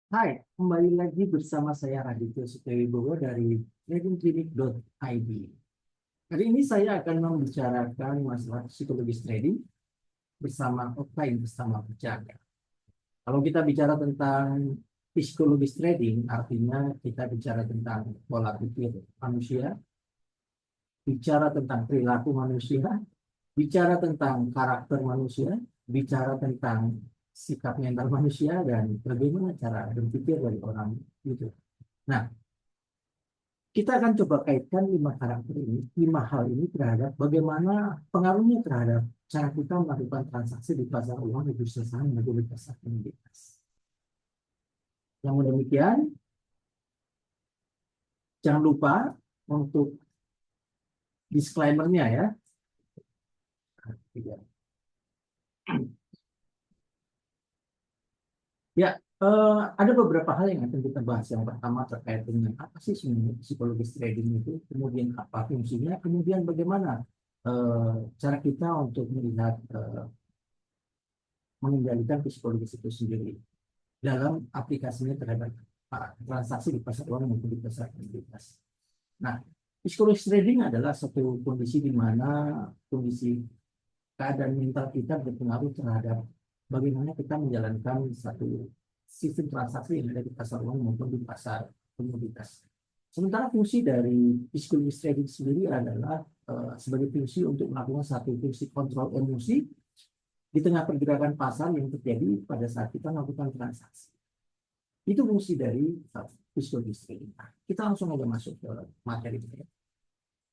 Hai, kembali lagi bersama saya Raditya Setiawibowo dari tradingclinic.id. Hari ini saya akan membicarakan masalah psikologis trading bersama offline bersama penjaga. Kalau kita bicara tentang psikologis trading, artinya kita bicara tentang pola pikir manusia, bicara tentang perilaku manusia, bicara tentang karakter manusia, bicara tentang sikap mental manusia, dan bagaimana cara berpikir dari orang itu. Nah, kita akan coba kaitkan lima karakter ini, lima hal ini terhadap bagaimana pengaruhnya terhadap cara kita melakukan transaksi di pasar uang, di bursa saham, dan di pasar komoditas. Namun demikian, jangan lupa untuk disclaimer-nya ya. Ya, ada beberapa hal yang akan kita bahas. Yang pertama terkait dengan apa sih sebenarnya psikologis trading itu, kemudian apa fungsinya, kemudian bagaimana cara kita untuk melihat mengendalikan psikologis itu sendiri dalam aplikasinya terhadap transaksi di pasar uang maupun di pasar komoditas. Nah, psikologis trading adalah satu kondisi di mana kondisi keadaan mental kita berpengaruh terhadap bagaimana kita menjalankan satu sistem transaksi yang ada di pasar uang maupun di pasar komoditas. Sementara fungsi dari psikologis trading sendiri adalah sebagai fungsi untuk melakukan satu fungsi kontrol emosi di tengah pergerakan pasar yang terjadi pada saat kita melakukan transaksi. Itu fungsi dari psikologis trading. Nah, kita langsung aja masuk ke materi ini.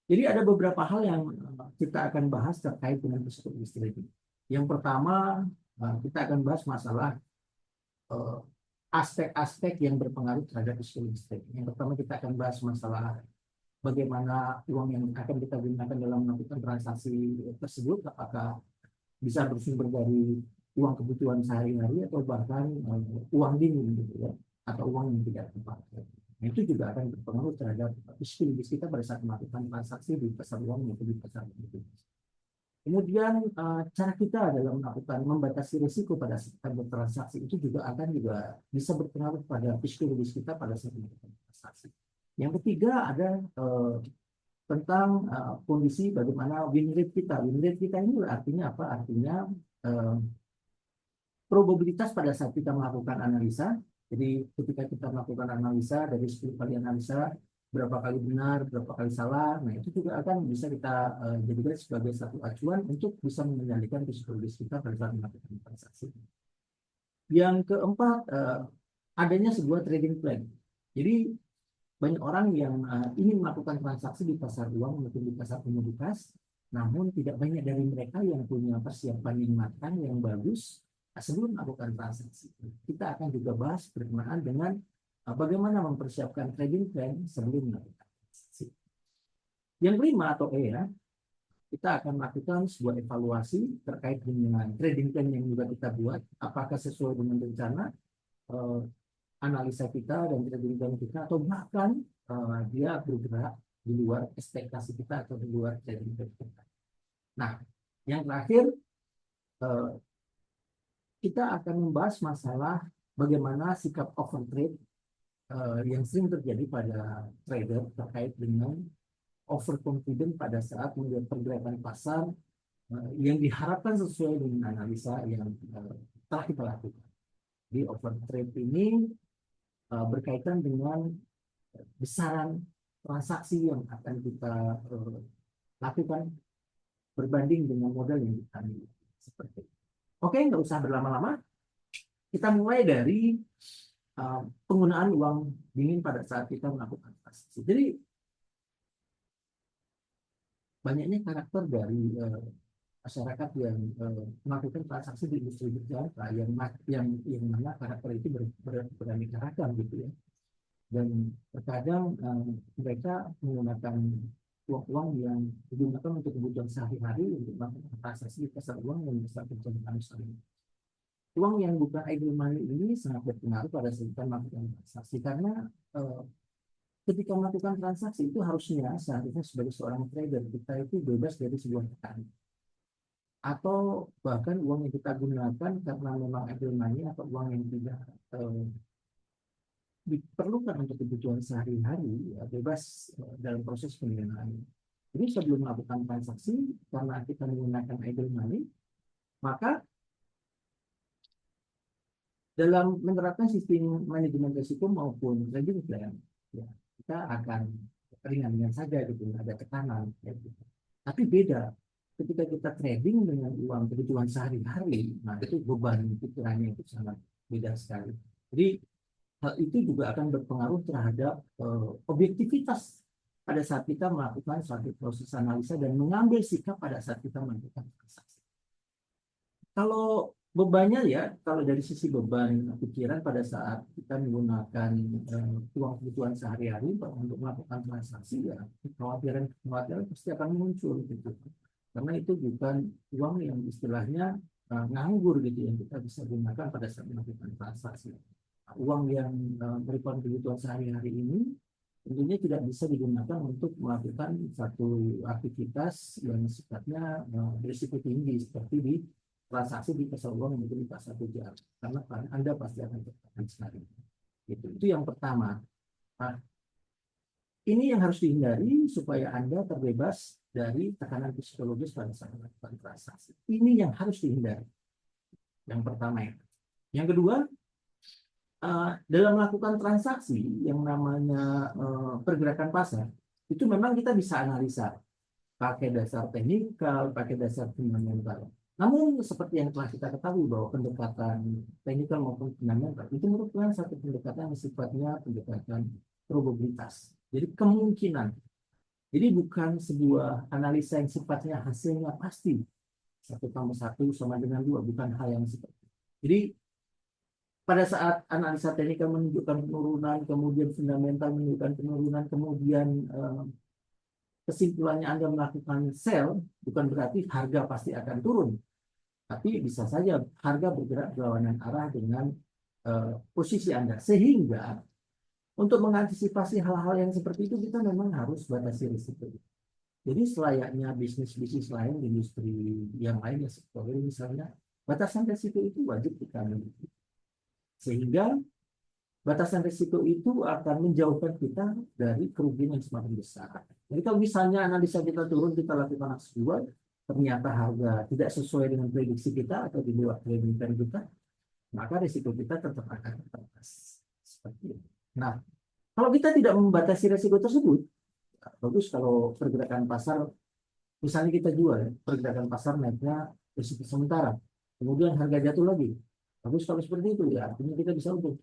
Jadi ada beberapa hal yang kita akan bahas terkait dengan psikologis trading. Yang pertama, kita akan bahas masalah eh, aspek-aspek yang berpengaruh terhadap psikologis trading. Yang pertama kita akan bahas masalah bagaimana uang yang akan kita gunakan dalam melakukan transaksi tersebut, apakah bisa bersumber dari uang kebutuhan sehari-hari atau bahkan uang dingin gitu ya, atau uang yang tidak terpakai. Nah, itu juga akan berpengaruh terhadap psikologis kita pada saat melakukan transaksi di pasar uang maupun di pasar komoditas. Kemudian cara kita dalam melakukan membatasi risiko pada saat bertransaksi itu juga bisa berpengaruh pada psikologis kita pada saat melakukan transaksi. Yang ketiga ada tentang kondisi bagaimana win rate kita. Win rate kita ini artinya apa? Artinya uh, probabilitas pada saat kita melakukan analisa. Jadi ketika kita melakukan analisa dari 10 kali analisa, berapa kali benar, berapa kali salah. Nah, itu juga akan bisa kita jadikan sebagai satu acuan untuk bisa mengendalikan psikologis kita pada saat melakukan transaksi. Yang keempat, adanya sebuah trading plan. Jadi banyak orang yang ingin melakukan transaksi di pasar uang maupun di pasar komoditas, namun tidak banyak dari mereka yang punya persiapan yang matang, yang bagus sebelum melakukan transaksi. Kita akan juga bahas berkenaan dengan bagaimana mempersiapkan trading plan sebelum melakukan transaksi. Yang kelima atau E ya, kita akan melakukan sebuah evaluasi terkait dengan trading plan yang juga kita buat, apakah sesuai dengan rencana, eh, analisa kita dan trading plan kita, atau bahkan dia bergerak di luar ekspektasi kita atau di luar trading plan kita. Nah, yang terakhir uh, kita akan membahas masalah bagaimana sikap overtrade yang sering terjadi pada trader terkait dengan overconfident pada saat melihat pergerakan pasar yang diharapkan sesuai dengan analisa yang telah kita lakukan. Di overtrade ini berkaitan dengan besaran transaksi yang akan kita lakukan berbanding dengan modal yang kita miliki. Seperti itu. Oke, nggak usah berlama-lama. Kita mulai dari penggunaan uang dingin pada saat kita melakukan transaksi. Jadi banyaknya karakter dari masyarakat yang melakukan transaksi di industri berjangka yang mana karakter itu beraneka ragam gitu ya. Dan terkadang mereka menggunakan uang-uang yang digunakan untuk kebutuhan sehari-hari untuk melakukan transaksi di pasar uang yang besar terjangkau. Uang yang bukan idle money ini sangat berpengaruh pada saat kita melakukan transaksi karena eh, ketika melakukan transaksi itu harusnya seharusnya sebagai seorang trader kita itu bebas dari sebuah tekanan atau bahkan uang yang kita gunakan karena memang idle money atau uang yang tidak eh, diperlukan untuk kebutuhan sehari-hari, ya, bebas dalam proses pendanaan. Jadi sebelum melakukan transaksi, karena kita menggunakan idle money, maka dalam menerapkan sistem manajemen risiko maupun trading plan, ya, kita akan ringan-ringan saja gitu, ada tekanan. Ya, gitu. Tapi beda ketika kita trading dengan uang kebutuhan sehari-hari, nah itu beban pikirannya itu sangat beda sekali. Jadi hal itu juga akan berpengaruh terhadap objektivitas pada saat kita melakukan suatu proses analisa dan mengambil sikap pada saat kita melakukan transaksi. Kalau bebannya ya, kalau dari sisi beban pikiran pada saat kita menggunakan uang kebutuhan sehari-hari untuk melakukan transaksi, ya kekhawatiran pasti akan muncul gitu. Karena itu bukan uang yang istilahnya nganggur gitu yang kita bisa gunakan pada saat melakukan transaksi. Uang yang merupakan kebutuhan sehari-hari ini tentunya tidak bisa digunakan untuk melakukan satu aktivitas yang sifatnya berisiko tinggi seperti di transaksi di pasar uang mungkin di pasar tujuan, karena Anda pasti akan tertekan sekali. Itu yang pertama. Nah, ini yang harus dihindari supaya Anda terbebas dari tekanan psikologis pada saat melakukan transaksi. Ini yang harus dihindari. Yang pertama. Yang kedua, dalam melakukan transaksi yang namanya pergerakan pasar, itu memang kita bisa analisa pakai dasar teknikal, pakai dasar fundamental. Namun seperti yang telah kita ketahui bahwa pendekatan teknikal maupun fundamental itu merupakan satu pendekatan yang sifatnya pendekatan probabilitas. Jadi kemungkinan. Jadi bukan sebuah analisa yang sifatnya hasilnya pasti. 1+1 sama dengan 2, bukan hal yang seperti itu. Jadi pada saat analisa teknikal menunjukkan penurunan, kemudian fundamental menunjukkan penurunan, kemudian kesimpulannya Anda melakukan sell, bukan berarti harga pasti akan turun. Tapi bisa saja harga bergerak berlawanan arah dengan posisi Anda. Sehingga untuk mengantisipasi hal-hal yang seperti itu, kita memang harus batasi risiko. Jadi selayaknya bisnis-bisnis lain, industri yang lain, ya sektor misalnya, batasan risiko itu wajib kita miliki. Sehingga batasan risiko itu akan menjauhkan kita dari kerugian yang semakin besar. Jadi kalau misalnya analisa kita turun, kita lakukan aksi jual, ternyata harga tidak sesuai dengan prediksi kita atau di luar trading plan kita, maka risiko kita tetap akan terbatas. Seperti itu. Nah, kalau kita tidak membatasi risiko tersebut, bagus kalau pergerakan pasar, misalnya kita jual, pergerakan pasar naiknya risiko sementara, kemudian harga jatuh lagi. Bagus kalau seperti itu, ya artinya kita bisa untung.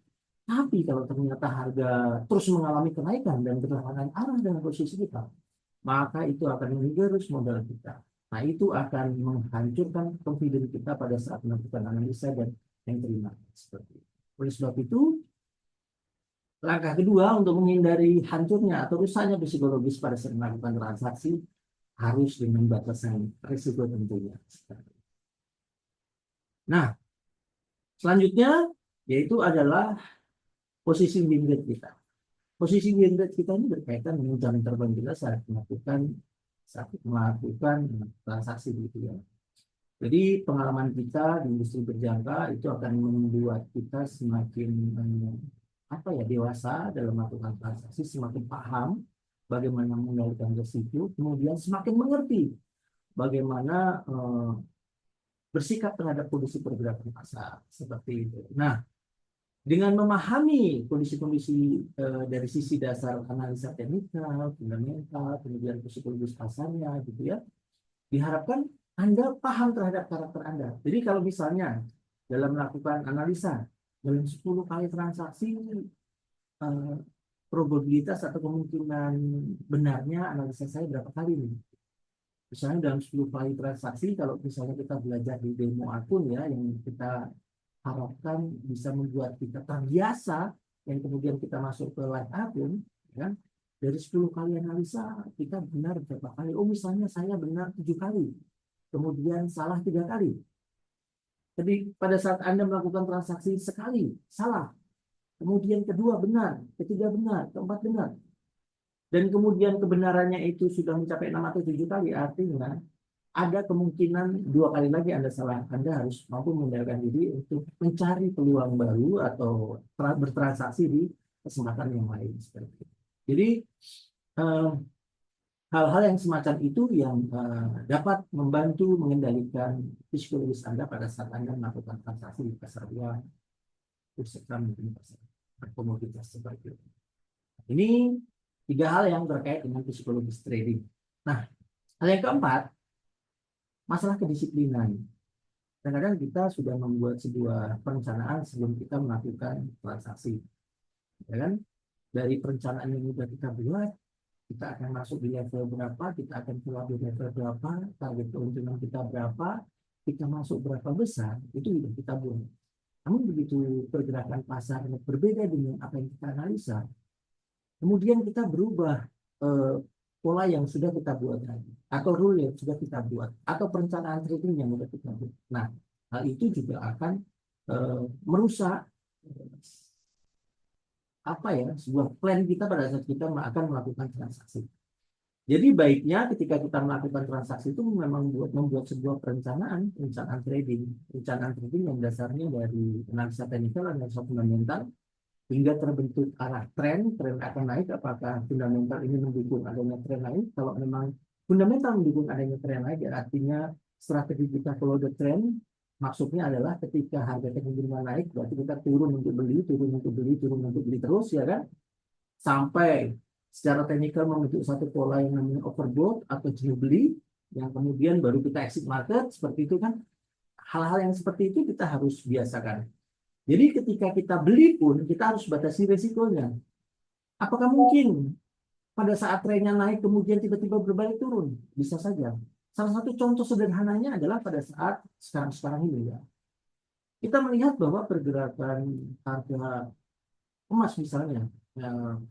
Tapi kalau ternyata harga terus mengalami kenaikan dan berlawanan arah dengan posisi kita, maka itu akan menggerus modal kita. Nah, itu akan menghancurkan confidence kita pada saat melakukan analisa dan yang terima. Seperti itu. Oleh sebab itu, langkah kedua untuk menghindari hancurnya atau rusaknya psikologis pada saat melakukan transaksi harus dengan batasan risiko tentunya. Nah, selanjutnya yaitu adalah posisi win rate kita. Posisi win rate kita ini berkaitan dengan jam terbang kita saat melakukan transaksi gitu ya. Jadi pengalaman kita di industri berjangka itu akan membuat kita semakin dewasa dalam melakukan transaksi, semakin paham bagaimana mengendalikan risiko, kemudian semakin mengerti bagaimana bersikap terhadap kondisi pergerakan pasar seperti itu. Nah, dengan memahami kondisi-kondisi dari sisi dasar analisa teknikal, fundamental, kemudian psikologis pasarnya, gitu ya, diharapkan Anda paham terhadap karakter Anda. Jadi kalau misalnya dalam melakukan analisa, dalam 10 kali transaksi, probabilitas atau kemungkinan benarnya analisa saya berapa kali nih? Misalnya dalam 10 kali transaksi, kalau misalnya kita belajar di demo akun ya, yang kita harapkan bisa membuat kita terbiasa, yang kemudian kita masuk ke live akun, ya, dari 10 kali analisa kita benar berapa kali? Oh misalnya saya benar 7 kali, kemudian salah 3 kali. Jadi pada saat Anda melakukan transaksi sekali salah, kemudian kedua benar, ketiga benar, keempat benar, dan kemudian kebenarannya itu sudah mencapai 6 atau 7 kali, artinya ada kemungkinan 2 kali lagi Anda salah. Anda harus mampu mengendalikan diri untuk mencari peluang baru atau bertransaksi di kesempatan yang lain seperti itu. Jadi eh, hal-hal yang semacam itu yang dapat membantu mengendalikan psikologis Anda pada saat Anda melakukan transaksi di pasar uang, khususnya mungkin pasar komoditas seperti itu. Ini tiga hal yang terkait dengan psikologis trading. Nah, hal yang keempat, masalah kedisiplinan. Kadang-kadang kita sudah membuat sebuah perencanaan sebelum kita melakukan transaksi, ya kan? Dari perencanaan yang sudah kita buat, kita akan masuk di level berapa, kita akan keluar di level berapa, target keuntungan kita berapa, kita masuk berapa besar, itu sudah kita buat. Namun begitu pergerakan pasar berbeda dengan apa yang kita analisa, kemudian kita berubah pola yang sudah kita buat tadi, atau rule yang sudah kita buat, atau perencanaan trading yang sudah kita buat. Nah, hal itu juga akan merusak sebuah plan kita pada saat kita akan melakukan transaksi. Jadi baiknya ketika kita melakukan transaksi itu memang membuat sebuah perencanaan trading yang dasarnya dari analisa teknikal, analisa fundamental, hingga terbentuk arah tren akan naik, apakah fundamental ini mendukung adanya tren naik. Kalau memang fundamental mendukung adanya tren naik, artinya strategi kita follow the trend. Maksudnya adalah ketika harga teknologi naik, berarti kita turun untuk beli, turun untuk beli terus, ya kan? Sampai secara teknikal membentuk satu pola yang namanya overbought atau jenuh beli, yang kemudian baru kita exit market, seperti itu kan. Hal-hal yang seperti itu kita harus biasakan. Jadi ketika kita beli pun kita harus batasi resikonya. Apakah mungkin pada saat trennya naik kemudian tiba-tiba berbalik turun? Bisa saja. Salah satu contoh sederhananya adalah pada saat sekarang ini ya. Kita melihat bahwa pergerakan harga emas misalnya,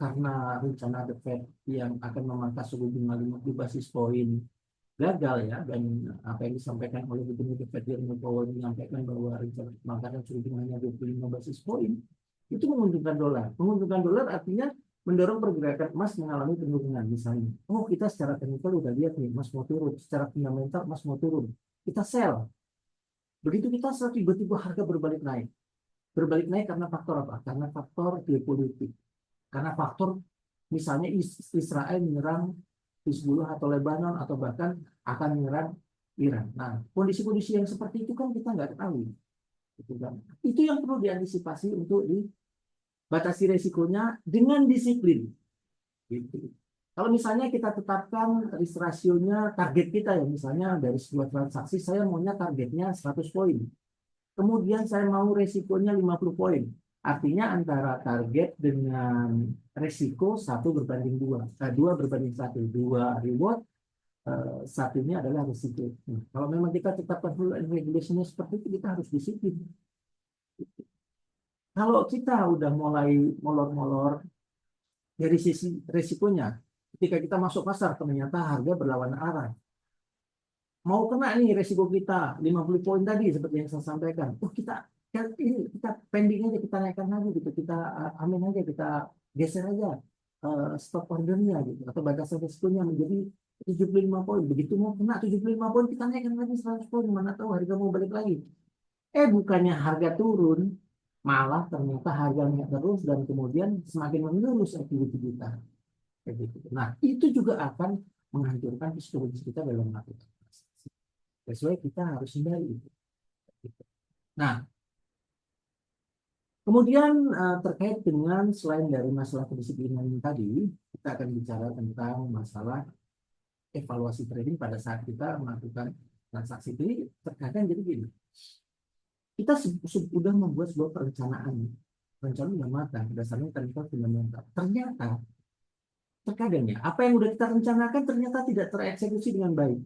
karena rencana The Fed yang akan memangkas suku bunga 50 basis poin gagal ya, dan apa yang disampaikan oleh Gubernur The Fed Jerome Powell menyampaikan bahwa rencana pemangkasan suku bunganya 25 basis poin itu menguntungkan dolar. Menguntungkan dolar artinya mendorong pergerakan emas mengalami penurunan misalnya. Oh, kita secara teknikal udah lihat nih emas mau turun, secara fundamental emas mau turun, kita sell. Begitu kita sell, tiba-tiba harga berbalik naik. Berbalik naik karena faktor apa? Karena faktor geopolitik. Karena faktor misalnya Israel menyerang Hizbullah atau Lebanon, atau bahkan akan menyerang Iran. Nah, kondisi-kondisi yang seperti itu kan kita nggak tahu. Itu yang perlu diantisipasi untuk dibatasi resikonya dengan disiplin. Gitu. Kalau misalnya kita tetapkan risk ratio-nya, target kita ya, misalnya dari sebuah transaksi saya maunya targetnya 100 poin. Kemudian saya mau resikonya 50 poin. Artinya antara target dengan resiko 1:2. 2:1. 2 reward, satunya adalah risiko. Nah, kalau memang kita tetapkan rule and regulation-nya seperti itu, kita harus disiplin. Kalau kita udah mulai molor-molor dari sisi risikonya, ketika kita masuk pasar ternyata harga berlawanan arah. Mau kena nih resiko kita 50 poin tadi seperti yang saya sampaikan. Oh, kita pending aja, kita naikkan lagi gitu. Kita amin aja, kita geser aja stop ordernya gitu, atau batasan resikonya menjadi 75 poin. Begitu mau kena 75 poin, kita naikkan lagi 100 poin, mana tahu harga mau balik lagi. Bukannya harga turun, malah ternyata harga naik terus dan kemudian semakin menurun aktivitas kita. Kayak gitu. Nah, itu juga akan menghancurkan psikologis kita dalam melakukan transaksi. Sesuai kita harus hindari itu. Nah, kemudian terkait dengan selain dari masalah kedisiplinan tadi, kita akan bicara tentang masalah evaluasi trading pada saat kita melakukan transaksi. Jadi terkadang jadi gini, kita sudah membuat sebuah perencanaan yang matang berdasarkan teknikal fundamental. Ternyata terkadang ya, apa yang sudah kita rencanakan ternyata tidak tereksekusi dengan baik.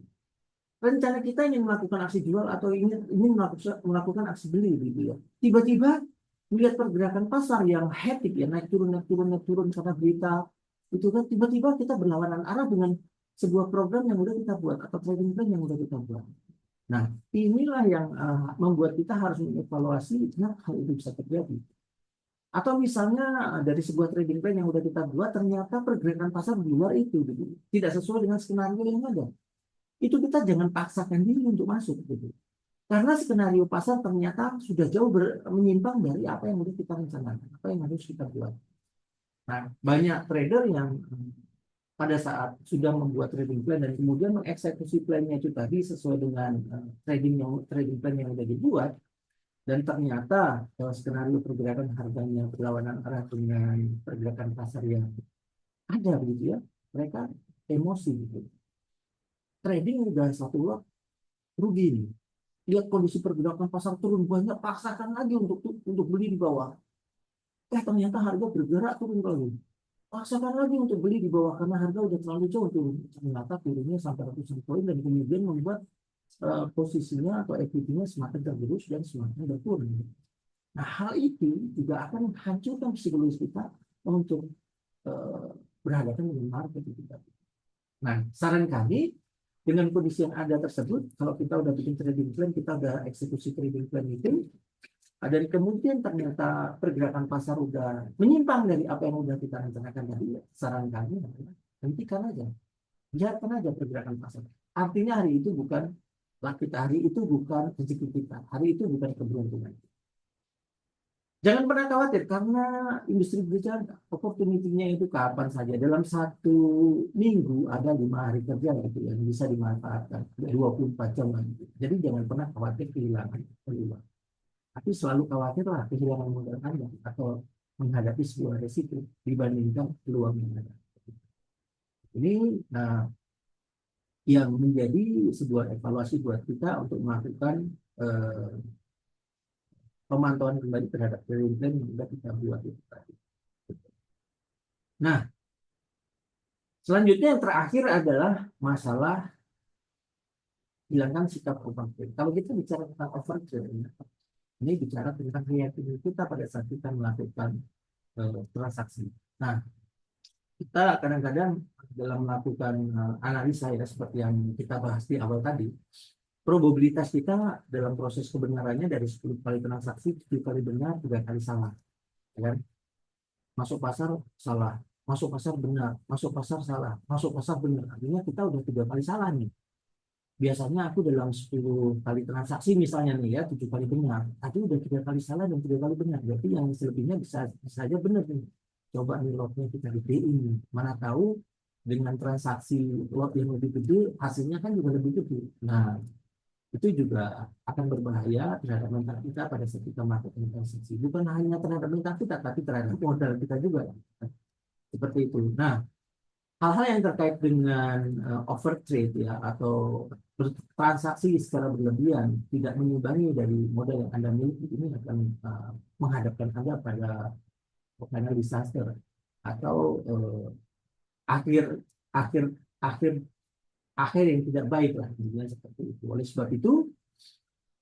Rencana kita ingin melakukan aksi jual atau ingin melakukan aksi beli gitu ya. Tiba-tiba melihat pergerakan pasar yang hektik ya, naik turun karena berita itu kan, tiba-tiba kita berlawanan arah dengan sebuah program yang sudah kita buat atau trading plan yang sudah kita buat. Nah, inilah yang membuat kita harus mengevaluasi kenapa hal itu bisa terjadi. Atau misalnya dari sebuah trading plan yang sudah kita buat, ternyata pergerakan pasar di luar itu gitu, tidak sesuai dengan skenario yang ada. Itu kita jangan paksakan diri untuk masuk gitu. Karena skenario pasar ternyata sudah jauh menyimpang dari apa yang sudah kita rencanakan, apa yang harus kita buat. Nah, banyak trader yang pada saat sudah membuat trading plan dan kemudian mengeksekusi plannya itu tadi sesuai dengan trading plan yang sudah dibuat, dan ternyata skenario pergerakan harganya berlawanan arah dengan pergerakan pasar yang ada begitu ya, mereka emosi gitu. Trading udah satu lot rugi nih. Lihat kondisi pergerakan pasar turun banyak, paksakan lagi untuk beli di bawah. Ternyata harga bergerak turun lagi. Paksakan lagi untuk beli di bawah karena harga udah terlalu jauh turun. Ternyata turunnya sampai ratusan poin dan kemudian membuat posisinya atau equity-nya semakin tergerus dan semakin berkurang. Nah, hal itu juga akan hancurkan psikologis kita untuk berhadapan dengan market itu. Nah, saran kami dengan kondisi yang ada tersebut, kalau kita udah bikin trading plan, kita udah eksekusi trading plan itu, dan kemudian ternyata pergerakan pasar udah menyimpang dari apa yang udah kita rencanakan tadi, saran kami adalah hentikan aja, biarkan aja pergerakan pasar. Artinya hari itu bukan hari itu bukan rezeki kita, hari itu bukan keberuntungan. Jangan pernah khawatir karena industri berjalan, opportunity-nya itu kapan saja. Dalam satu minggu ada 5 hari kerja gitu yang bisa dimanfaatkan, 24 jam. Gitu. Jadi jangan pernah khawatir kehilangan peluang. Tapi selalu khawatirlah kehilangan modal Anda atau menghadapi sebuah resiko dibandingkan peluang yang ada. Ini yang menjadi sebuah evaluasi buat kita untuk melakukan pemantauan kembali terhadap trading plan yang sudah kita buat itu tadi. Nah, selanjutnya yang terakhir adalah masalah hilangkan sikap overtrade. Kalau kita bicara tentang overtrade, ini bicara tentang keyakinan kita pada saat kita melakukan transaksi. Nah, kita kadang-kadang dalam melakukan analisa ya seperti yang kita bahas di awal tadi, probabilitas kita dalam proses kebenarannya dari 10 kali transaksi, 7 kali benar, 3 kali salah. Ya kan? Masuk pasar salah, masuk pasar benar, masuk pasar salah, masuk pasar benar. Artinya kita udah 3 kali salah nih. Biasanya aku dalam 10 kali transaksi misalnya nih ya, 7 kali benar. Tapi udah 3 kali salah dan 3 kali benar. Berarti yang selebihnya bisa saja benar nih. Coba nih lotnya kita gedein. Mana tahu dengan transaksi lot yang lebih gede, hasilnya kan juga lebih gede. Nah, itu juga akan berbahaya terhadap mental kita pada saat kita melakukan transaksi. Bukan hanya terhadap mental kita, tapi terhadap modal kita juga. Seperti itu. Nah, hal-hal yang terkait dengan overtrade ya atau bertransaksi secara berlebihan tidak mengimbangi dari modal yang Anda miliki ini akan menghadapkan Anda pada final disaster atau akhir akhir akhir akhir yang tidak baik lah seperti itu. Oleh sebab itu,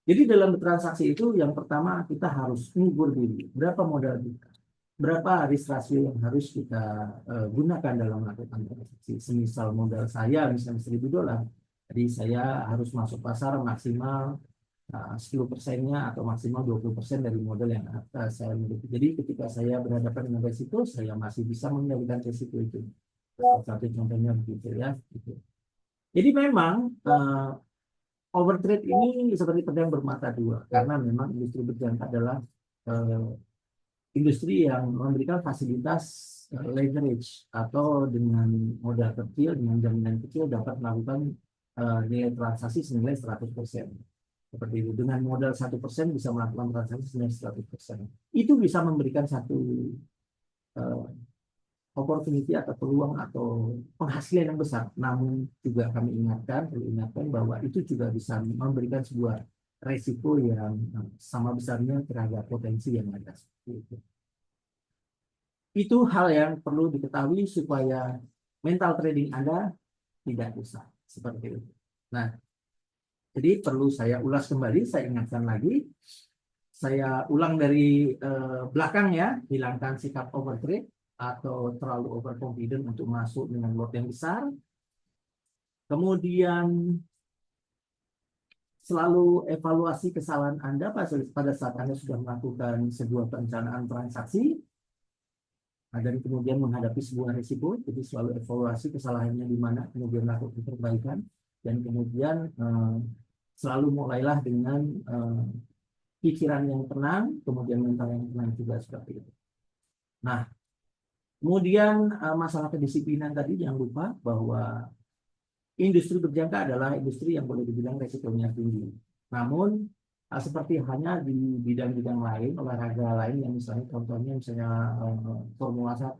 jadi dalam transaksi itu yang pertama kita harus ngukur diri berapa modal kita, berapa risk ratio yang harus kita gunakan dalam melakukan transaksi. Semisal modal saya misalnya $1.000, jadi saya harus masuk pasar maksimal 10%-nya atau maksimal 20% dari modal yang saya miliki. Jadi ketika saya berhadapan dengan resiko, saya masih bisa mengendalikan resiko itu. Satu contohnya begitu ya. Gitu. Jadi memang overtrade ini seperti pedang bermata dua karena memang industri berjangka adalah industri yang memberikan fasilitas leverage atau dengan modal kecil, dengan jaminan kecil dapat melakukan nilai transaksi senilai 100%. Seperti itu. Dengan modal 1% bisa melakukan transaksi senilai 100%. Itu bisa memberikan satu opportunity atau peluang atau penghasilan yang besar. Namun juga kami ingatkan bahwa itu juga bisa memberikan sebuah resiko yang sama besarnya terhadap potensi yang ada. Itu hal yang perlu diketahui supaya mental trading Anda tidak rusak. Seperti itu. Nah, jadi perlu saya ulas kembali, saya ingatkan lagi. Saya ulang dari belakang ya, hilangkan sikap overtrade atau terlalu overconfident untuk masuk dengan lot yang besar. Kemudian selalu evaluasi kesalahan Anda pada saat Anda sudah melakukan sebuah perencanaan transaksi dan kemudian menghadapi sebuah risiko. Jadi selalu evaluasi kesalahannya di mana, kemudian lakukan perbaikan dan kemudian selalu mulailah dengan pikiran yang tenang, kemudian mental yang tenang juga seperti itu. Nah, Kemudian masalah kedisiplinan tadi jangan lupa bahwa industri berjangka adalah industri yang boleh dibilang resikonya tinggi. Namun seperti hanya di bidang-bidang lain, olahraga lain yang misalnya contohnya misalnya Formula 1.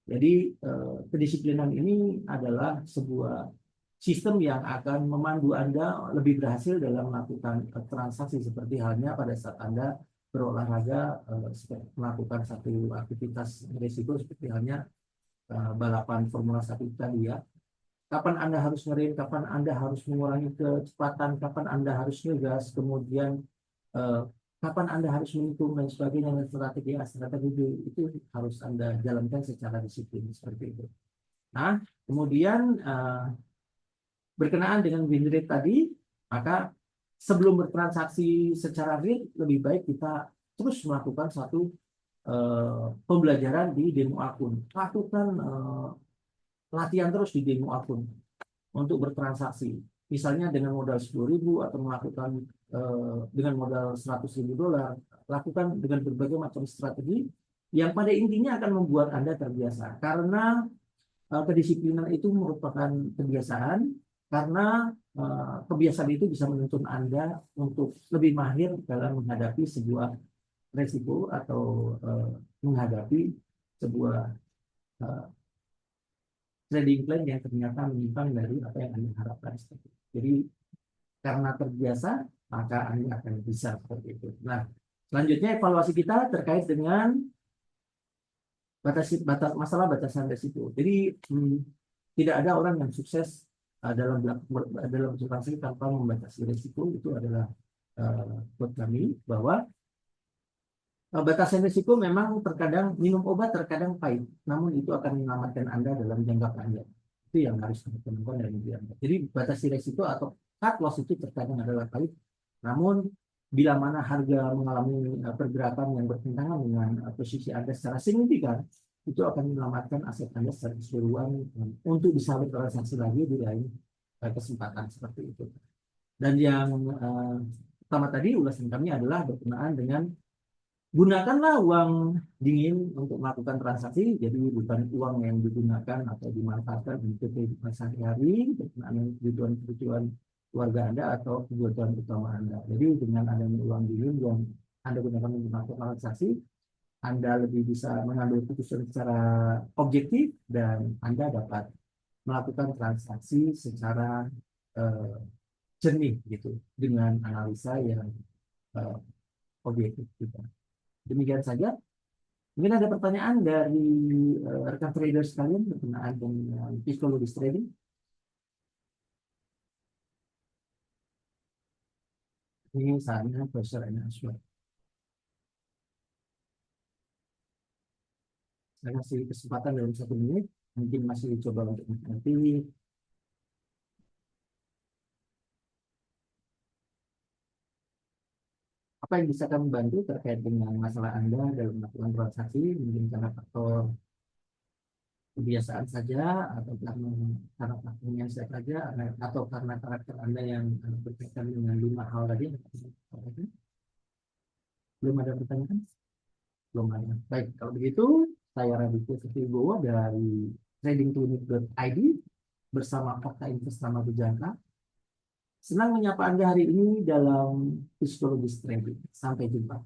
Jadi kedisiplinan ini adalah sebuah sistem yang akan memandu Anda lebih berhasil dalam melakukan transaksi seperti halnya pada saat Anda berolahraga melakukan satu aktivitas berisiko seperti halnya balapan Formula 1 tadi ya. Kapan Anda harus ngerem, kapan Anda harus mengurangi kecepatan, kapan Anda harus ngegas, kemudian eh, kapan Anda harus menghitung dan sebagainya, dan strategi itu harus Anda jalankan secara disiplin seperti itu. Nah, kemudian berkenaan dengan win rate tadi, maka sebelum bertransaksi secara real, lebih baik kita terus melakukan satu pembelajaran di demo akun. Lakukan latihan terus di demo akun untuk bertransaksi. Misalnya dengan modal 10.000 atau melakukan dengan modal 100.000 dolar, lakukan dengan berbagai macam strategi yang pada intinya akan membuat Anda terbiasa. Karena kedisiplinan itu merupakan kebiasaan, karena kebiasaan itu bisa menuntun Anda untuk lebih mahir dalam menghadapi sebuah resiko atau menghadapi sebuah uh, trading plan yang ternyata menyimpang dari apa yang Anda harapkan. Jadi karena terbiasa, maka Anda akan bisa seperti itu. Nah, selanjutnya evaluasi kita terkait dengan masalah batasan resiko. Jadi tidak ada orang yang sukses dalam transaksi tanpa membatasi resiko. Itu adalah buat kami bahwa batasan risiko memang terkadang minum obat terkadang pahit, namun itu akan menyelamatkan Anda dalam jangka panjang. Itu yang harus kita temukan dari Anda. Jadi batasi risiko atau cut loss itu terkadang adalah pahit, namun bila mana harga mengalami pergerakan yang bertentangan dengan posisi Anda secara signifikan, itu akan menyelamatkan aset Anda secara keseluruhan untuk bisa bertransaksi lagi di lain kesempatan seperti itu. Dan yang pertama tadi ulasan kami adalah berkenaan dengan gunakanlah uang dingin untuk melakukan transaksi, jadi bukan uang yang digunakan atau dimanfaatkan untuk kehidupan sehari-hari, berkenaan kebutuhan keluarga Anda atau kebutuhan utama Anda. Jadi dengan adanya uang dingin yang Anda gunakan untuk melakukan transaksi, Anda lebih bisa mengambil keputusan secara objektif dan Anda dapat melakukan transaksi secara uh, jernih gitu dengan analisa yang uh, objektif juga. Demikian saja. Mungkin ada pertanyaan dari rekan trader sekalian berkenaan dengan psikologis trading. Ini saatnya Profesor Aswad. Saya kasih kesempatan dalam 1 menit. Mungkin masih coba untuk nanti. Apa yang bisa kami bantu terkait dengan masalah Anda dalam melakukan transaksi, mungkin karena faktor kebiasaan saja, atau karena faktornya saja, atau karena karakter Anda yang berkaitan dengan 5 hal tadi. Belum ada pertanyaan? Belum ada. Baik, kalau begitu, saya Raditya Setiwibowo dari tradingclinic.id bersama Fakta Investama Berjangka. Senang menyapa Anda hari ini dalam Psikologis Trading. Sampai jumpa.